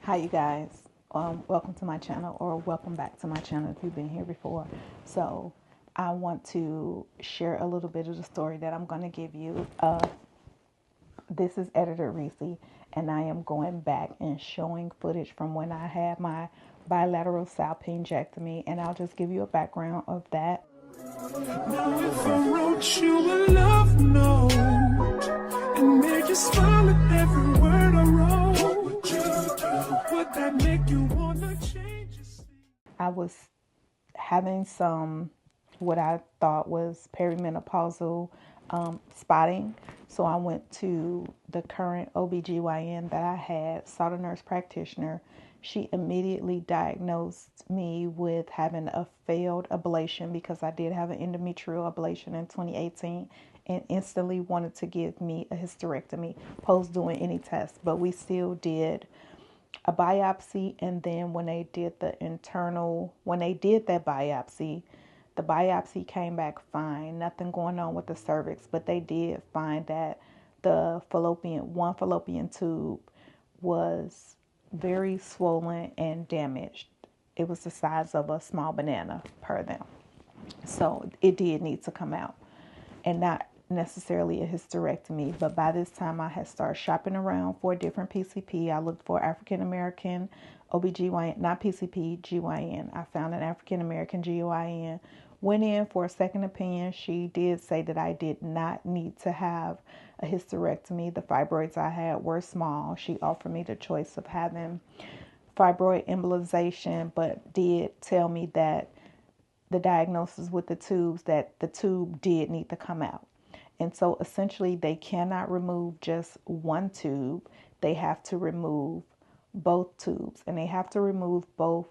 Hi you guys, welcome to my channel, or welcome back to my channel if you've been here before. So I want to share a little bit of the story that I'm going to give you. This is editor Risi, and I am going back and showing footage from when I had my bilateral salpingectomy, and I'll just give you a background of that. Now if I wrote you a love note and made you smile at every word I wrote, what would you do? Would that make you wanna change your scene? I was having some what I thought was perimenopausal spotting. So I went to the current OBGYN that I had, saw the nurse practitioner. She immediately diagnosed me with having a failed ablation because I did have an endometrial ablation in 2018, and instantly wanted to give me a hysterectomy post doing any test. But we still did a biopsy, and then when they did that biopsy, the biopsy came back fine, nothing going on with the cervix, but they did find that the one fallopian tube was very swollen and damaged. It was the size of a small banana per them. So it did need to come out, and not necessarily a hysterectomy. But by this time I had started shopping around for a different PCP. I looked for African American OBGYN, not PCP, GYN. I found an African American GYN, went in for a second opinion. She did say that I did not need to have a hysterectomy. The fibroids I had were small. She offered me the choice of having fibroid embolization, but did tell me that the diagnosis with the tubes, that the tube did need to come out. And so essentially they cannot remove just one tube. They have to remove both tubes, and they have to remove both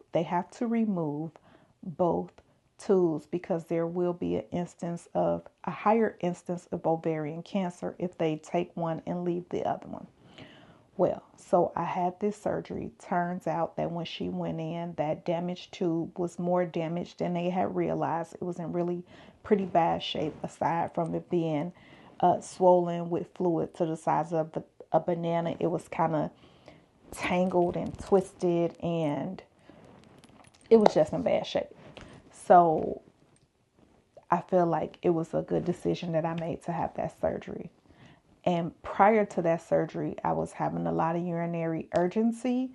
tubes because there will be a higher instance of ovarian cancer if they take one and leave the other one. Well, so I had this surgery. Turns out that when she went in, that damaged tube was more damaged than they had realized. It was in really pretty bad shape, aside from it being swollen with fluid to the size of a banana. It was kind of tangled and twisted, and it was just in bad shape. So I feel like it was a good decision that I made to have that surgery. And prior to that surgery, I was having a lot of urinary urgency.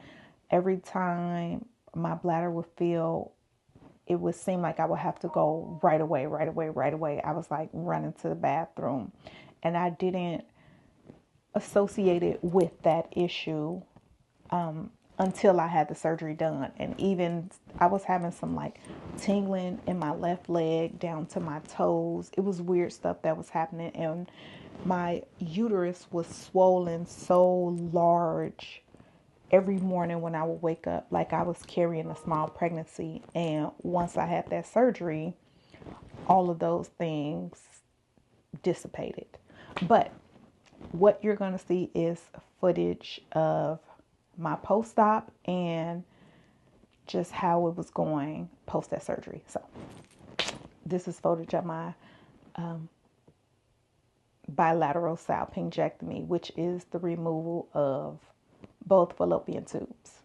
Every time my bladder would fill, it would seem like I would have to go right away. I was like running to the bathroom, and I didn't associate it with that issue until I had the surgery done. And even I was having some like tingling in my left leg down to my toes. It was weird stuff that was happening, and my uterus was swollen so large every morning when I would wake up, like I was carrying a small pregnancy. And once I had that surgery, all of those things dissipated. But what you're going to see is footage of my post-op and just how it was going post that surgery. So this is footage of my bilateral salpingectomy, which is the removal of both fallopian tubes.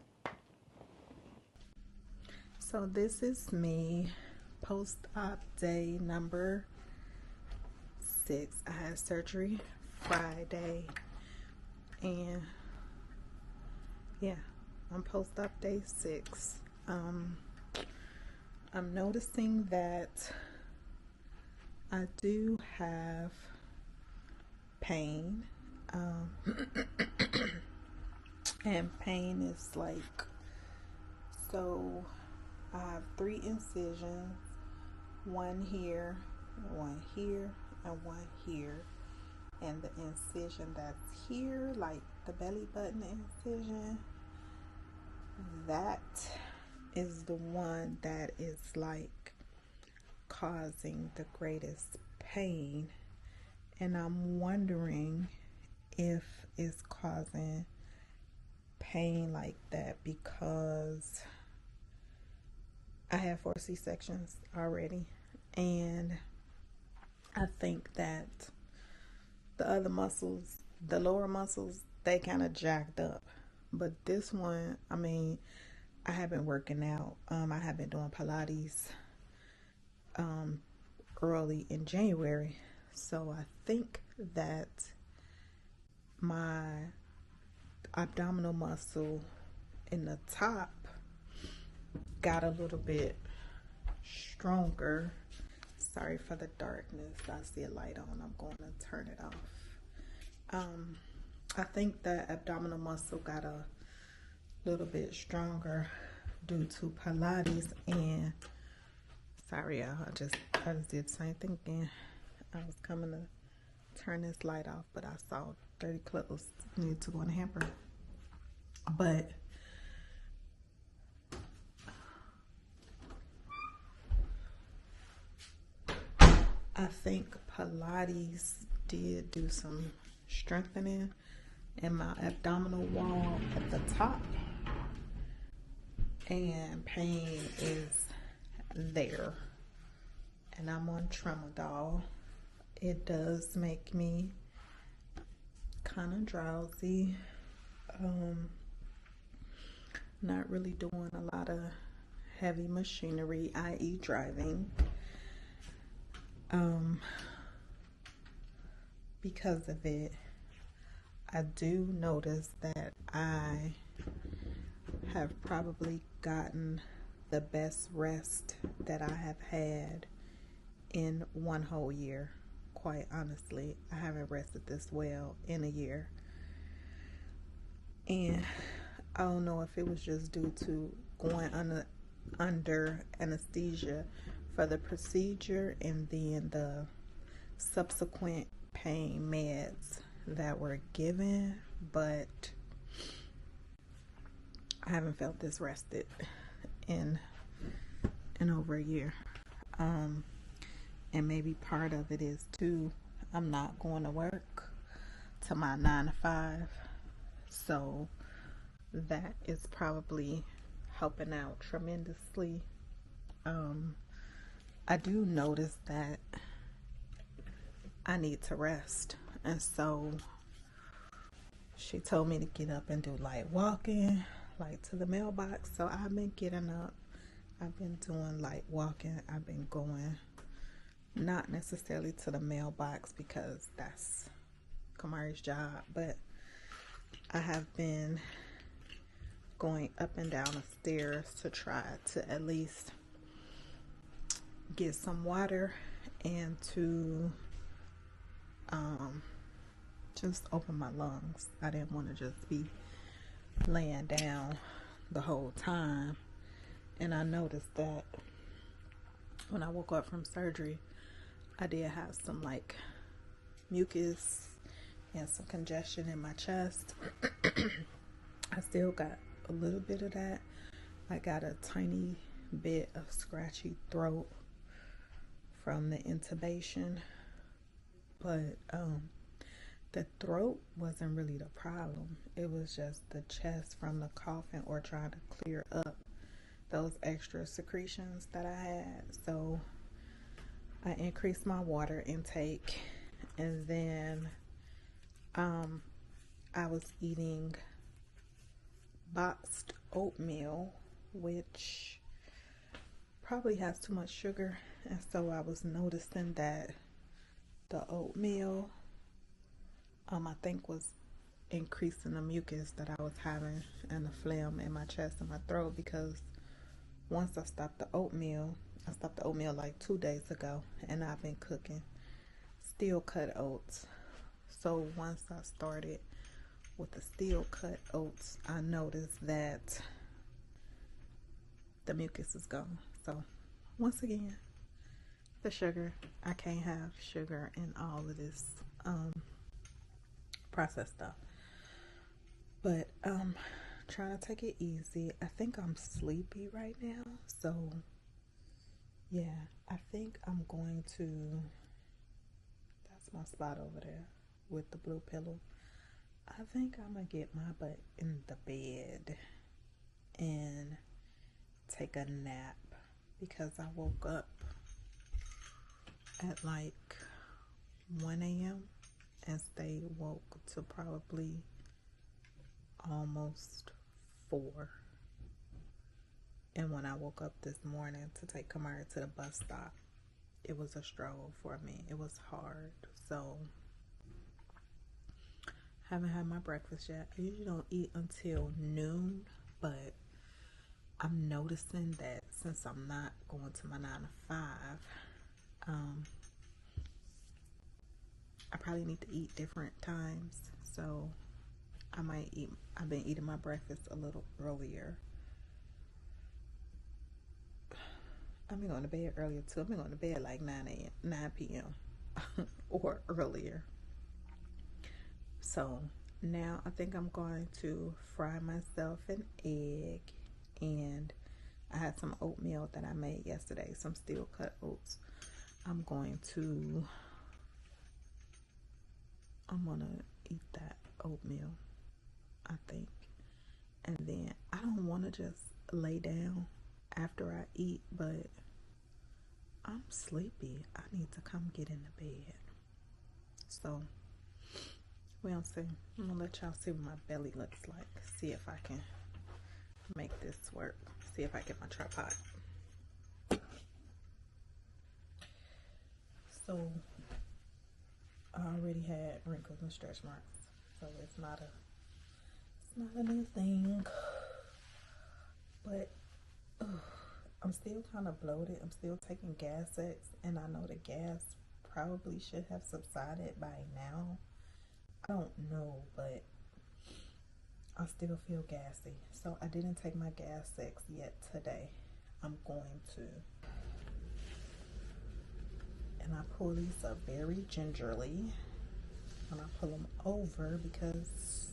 So this is me post-op day number 6. I had surgery Friday, and yeah, I'm post-op day 6. I'm noticing that I do have pain, and pain is like, so I have 3 incisions, one here, one here, and one here. And the incision that's here, like the belly button incision, that is the one that is like causing the greatest pain. And I'm wondering if it's causing pain like that because I had 4 C-sections already, and I think that the other muscles, the lower muscles, they kind of jacked up. But this one, I mean, I have been working out. I have been doing Pilates um, early in January. So I think that my abdominal muscle in the top got a little bit stronger. Sorry for the darkness. I see a light on. I'm going to turn it off. I think the abdominal muscle got a little bit stronger due to Pilates. And sorry, y'all, I just did the same thing again. I was coming to turn this light off, but I saw dirty clothes need to go in the hamper. But I think Pilates did do some strengthening in my abdominal wall at the top, and pain is there, and I'm on tramadol. It does make me kind of drowsy. Not really doing a lot of heavy machinery, i.e. driving. Because of it, I do notice that I have probably gotten the best rest that I have had in one whole year. Quite honestly, I haven't rested this well in a year. And I don't know if it was just due to going under anesthesia for the procedure and then the subsequent pain meds that were given, but I haven't felt this rested in over a year. And maybe part of it is too, I'm not going to work to my 9 to 5, so that is probably helping out tremendously. I do notice that I need to rest, and so she told me to get up and do light walking, like to the mailbox. So I've been getting up, I've been doing light walking, I've been going, not necessarily to the mailbox because that's Kamari's job, but I have been going up and down the stairs to try to at least get some water and to just open my lungs. I didn't want to just be laying down the whole time. And I noticed that when I woke up from surgery, I did have some like mucus and some congestion in my chest. I still got a little bit of that. I got a tiny bit of scratchy throat from the intubation, but the throat wasn't really the problem. It was just the chest from the coughing or trying to clear up those extra secretions that I had. So I increased my water intake, and then I was eating boxed oatmeal, which probably has too much sugar, and so I was noticing that the oatmeal I think was increasing the mucus that I was having and the phlegm in my chest and my throat, because once I stopped the oatmeal like 2 days ago, and I've been cooking steel cut oats. So once I started with the steel cut oats, I noticed that the mucus is gone. So once again, the sugar, I can't have sugar in all of this processed stuff. But trying to take it easy. I think I'm sleepy right now, so yeah, I think I'm going to, that's my spot over there with the blue pillow. I think I'm gonna get my butt in the bed and take a nap, because I woke up at like 1 a.m. and stayed woke to probably almost 4. And when I woke up this morning to take Kamara to the bus stop, it was a struggle for me. It was hard. So, haven't had my breakfast yet. I usually don't eat until noon, but I'm noticing that since I'm not going to my 9 to 5, I probably need to eat different times. So I might eat, I've been eating my breakfast a little earlier. I've been going to bed earlier too. I've been going to bed like 9 p.m. or earlier. So now I think I'm going to fry myself an egg, and I had some oatmeal that I made yesterday, some steel cut oats. I'm gonna eat that oatmeal, I think. And then I don't want to just lay down after I eat, but I'm sleepy. I need to come get in the bed. So we'll see. I'm gonna let y'all see what my belly looks like. See if I can make this work. See if I get my tripod. So I already had wrinkles and stretch marks, so it's not a new thing. But I'm still kind of bloated. I'm still taking gas X, and I know the gas probably should have subsided by now. I don't know, but I still feel gassy. So I didn't take my gas X yet today. I'm going to. And I pull these up very gingerly. And I pull them over because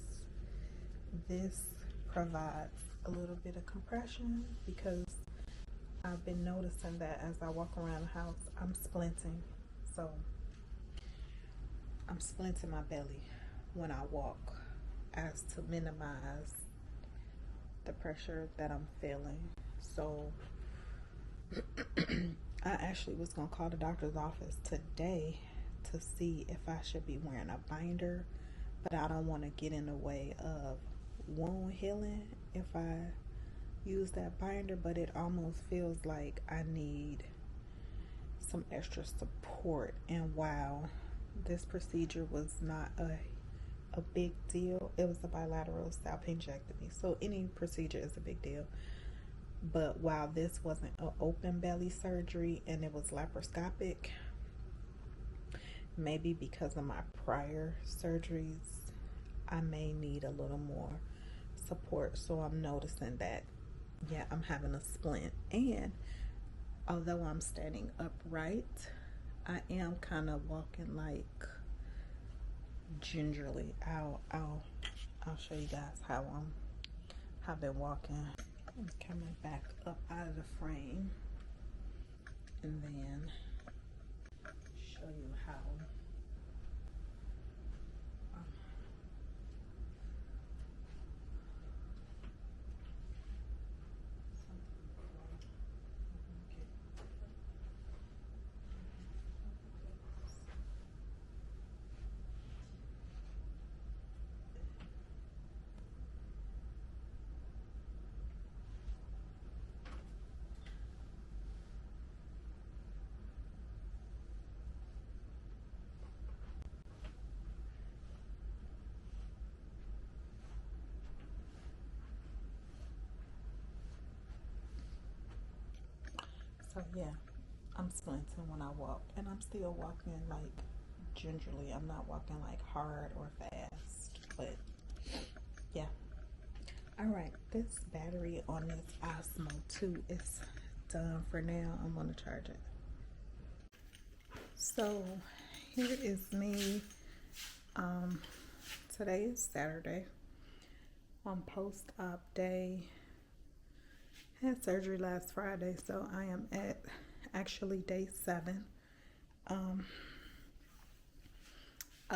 this provides a little bit of compression, because I've been noticing that as I walk around the house, I'm splinting. So I'm splinting my belly when I walk, as to minimize the pressure that I'm feeling. So I actually was gonna call the doctor's office today to see if I should be wearing a binder, but I don't want to get in the way of wound healing if I use that binder. But it almost feels like I need some extra support. And while this procedure was not a big deal, it was a bilateral salpingectomy, so any procedure is a big deal. But while this wasn't an open belly surgery and it was laparoscopic, maybe because of my prior surgeries, I may need a little more support. So I'm noticing that, yeah, I'm having a splint. And although I'm standing upright, I am kind of walking like gingerly. I'll show you guys how I've been walking. I'm coming back up out of the frame, and then show you how so yeah, I'm splinting when I walk, and I'm still walking like gingerly. I'm not walking like hard or fast, but yeah. All right, this battery on this Osmo 2 is done for now. I'm gonna charge it. So here is me. Today is Saturday. On post-op day. Had surgery last Friday, so I am at actually day 7. I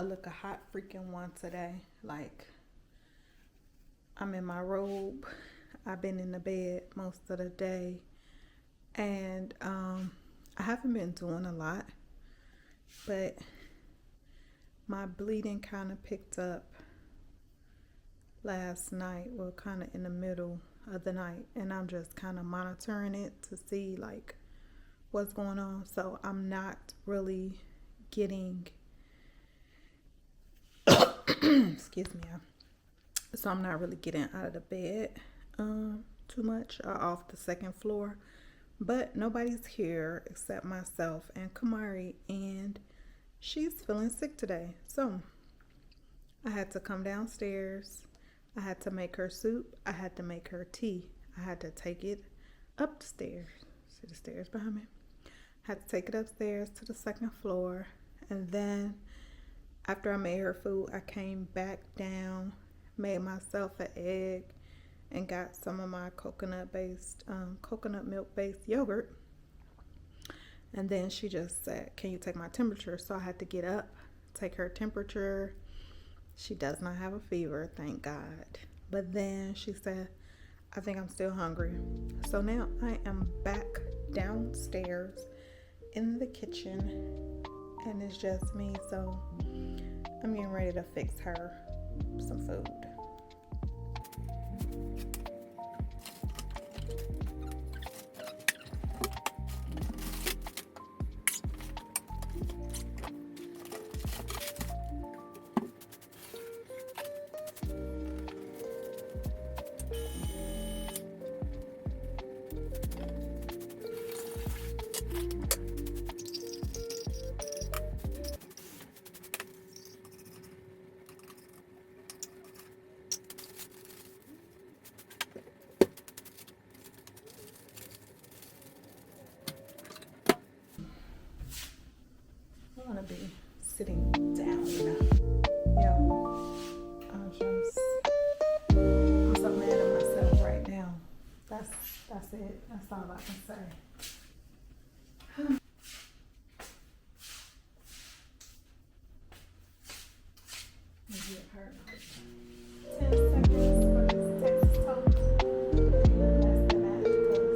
look a hot freaking one today. Like, I'm in my robe. I've been in the bed most of the day, and I haven't been doing a lot, but my bleeding kind of picked up last night, well, kind of in the middle of the night, and I'm just kind of monitoring it to see like what's going on. So I'm not really getting, excuse me, so I'm not really getting out of the bed too much off the second floor. But nobody's here except myself and Kamari, and she's feeling sick today. So I had to come downstairs. I had to make her soup. I had to make her tea. I had to take it up the stairs. See the stairs behind me? I had to take it upstairs to the second floor. And then after I made her food, I came back down, made myself an egg, and got some of my coconut milk based yogurt. And then she just said, "Can you take my temperature?" So I had to get up, take her temperature. She does not have a fever, thank God. But then she said, "I think I'm still hungry." So now I am back downstairs in the kitchen, and it's just me. So I'm getting ready to fix her some food. I want to be sitting down, Yo, I'm so mad at myself right now. That's it. That's all I can say. Give her 10 seconds for this Texas toast. Less than that because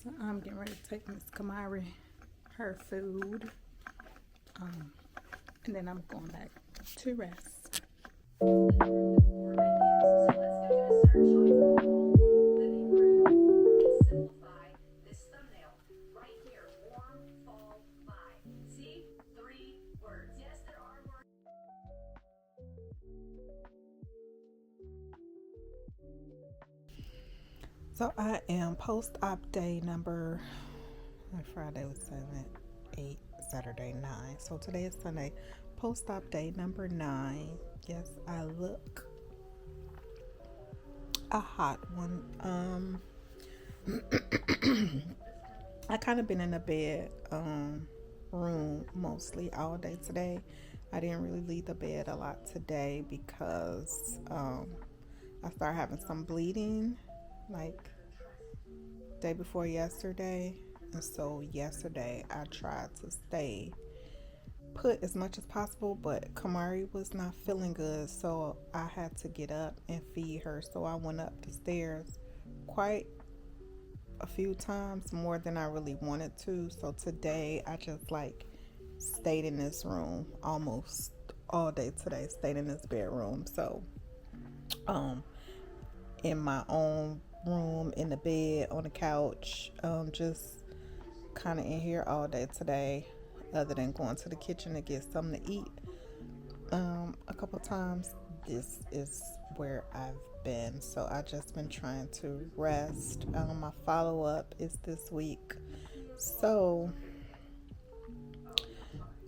so I'm getting ready to take Miss Kamari her food. And then I'm going back to rest. So let's go do a search on Google living room and simplify this thumbnail right here. Warm fall vibe. See? 3 words. Yes, there are words. So I am post-op day number, Friday was 7, 8, Saturday 9. So today is Sunday, post-op day number 9. Yes, I look a hot one. I kind of been in the bed room mostly all day today. I didn't really leave the bed a lot today because I started having some bleeding like day before yesterday, and so yesterday I tried to stay put as much as possible, but Kamari was not feeling good, so I had to get up and feed her. So I went up the stairs quite a few times, more than I really wanted to. So today I just like stayed in this room almost all day today, stayed in this bedroom. So in my own room, in the bed, on the couch, just kind of in here all day today, other than going to the kitchen to get something to eat a couple times. This is where I've been. So I just been trying to rest. My follow-up is this week. So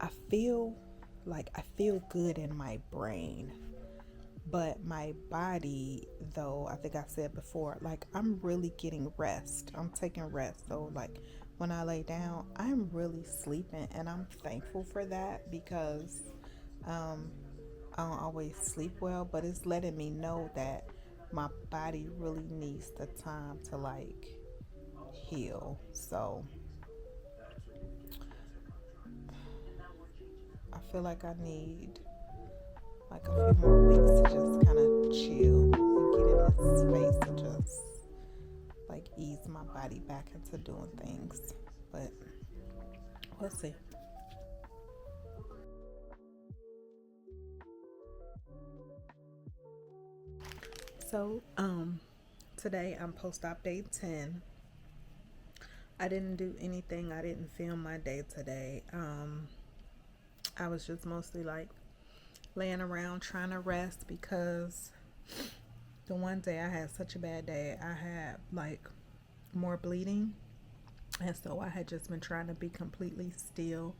I feel good in my brain, but my body, though, I think I said before, like I'm really getting rest. I'm taking rest. So like when I lay down, I'm really sleeping, and I'm thankful for that because um, I don't always sleep well, but it's letting me know that my body really needs the time to like heal. So I feel like I need like a few more weeks to just kind of chill and get in this space to just like ease my body back into doing things. But we'll see. So, today I'm post-op day 10. I didn't do anything. I didn't film my day today. I was just mostly like laying around trying to rest because the one day I had such a bad day, I had like more bleeding. And so I had just been trying to be completely still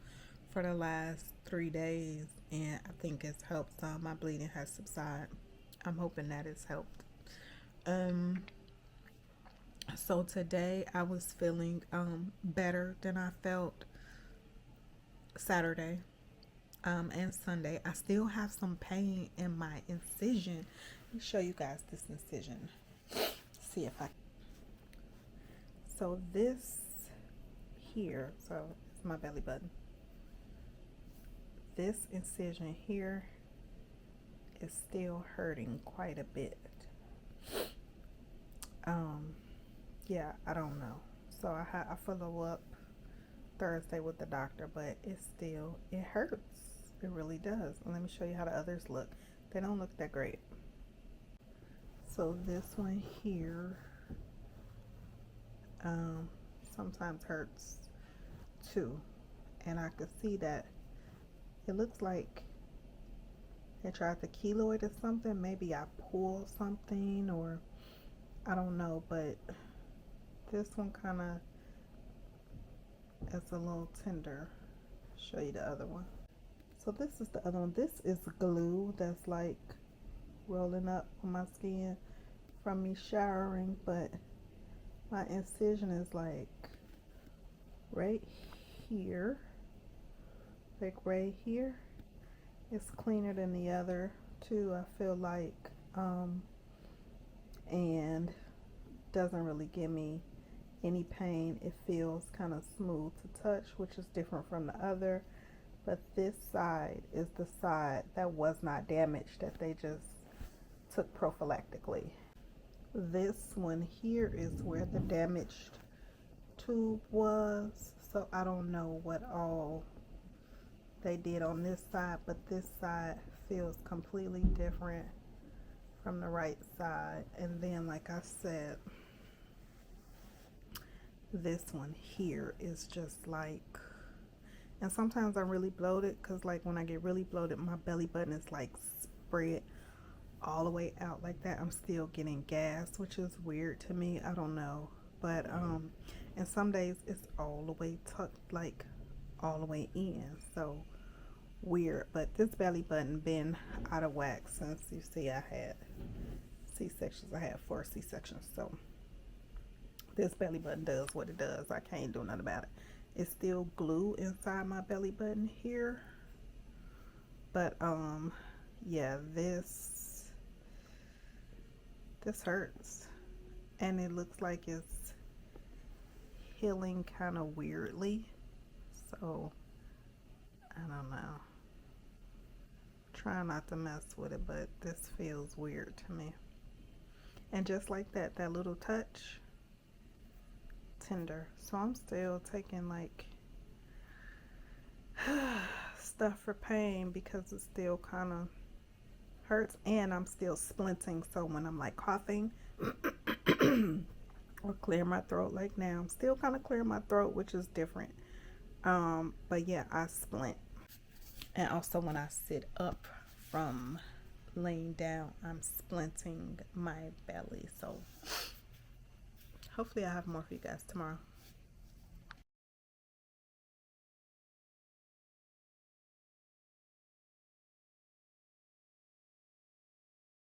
for the last 3 days. And I think it's helped some. My bleeding has subsided. I'm hoping that it's helped. Um, so today I was feeling better than I felt Saturday and Sunday. I still have some pain in my incision. Let me show you guys this incision. See if I. So this here, so it's my belly button. This incision here is still hurting quite a bit. Yeah, I don't know. So I follow up Thursday with the doctor, but it hurts. It really does. And let me show you how the others look. They don't look that great. So this one here sometimes hurts too. And I could see that it looks like they tried to keloid or something. Maybe I pulled something, or I don't know, but this one kind of is a little tender. Show you the other one. So this is the other one. This is glue that's like rolling up on my skin from me showering, but my incision is like right here, like right here. It's cleaner than the other two, I feel like, and doesn't really give me any pain. It feels kind of smooth to touch, which is different from the other. But this side is the side that was not damaged, that they just took prophylactically. This one here is where the damaged tube was. So I don't know what all they did on this side, but this side feels completely different from the right side. And then, like I said, this one here is just like, and sometimes I'm really bloated, because like when I get really bloated, my belly button is like spread all the way out like that. I'm still getting gas, which is weird to me. I don't know, but and some days it's all the way tucked, like all the way in. So weird. But this belly button been out of whack since, you see, I had C-sections. I had 4 C-sections, so this belly button does what it does. I can't do nothing about it. It's still glue inside my belly button here, but yeah, this hurts, and it looks like it's healing kind of weirdly. So I don't know. Try not to mess with it, but this feels weird to me. And just like that, that little touch, tender. So I'm still taking like stuff for pain because it still kind of hurts, and I'm still splinting. So when I'm like coughing or clear my throat, like now, I'm still kind of clearing my throat, which is different. But yeah, I splint. And also when I sit up from laying down, I'm splinting my belly. So hopefully I have more for you guys tomorrow.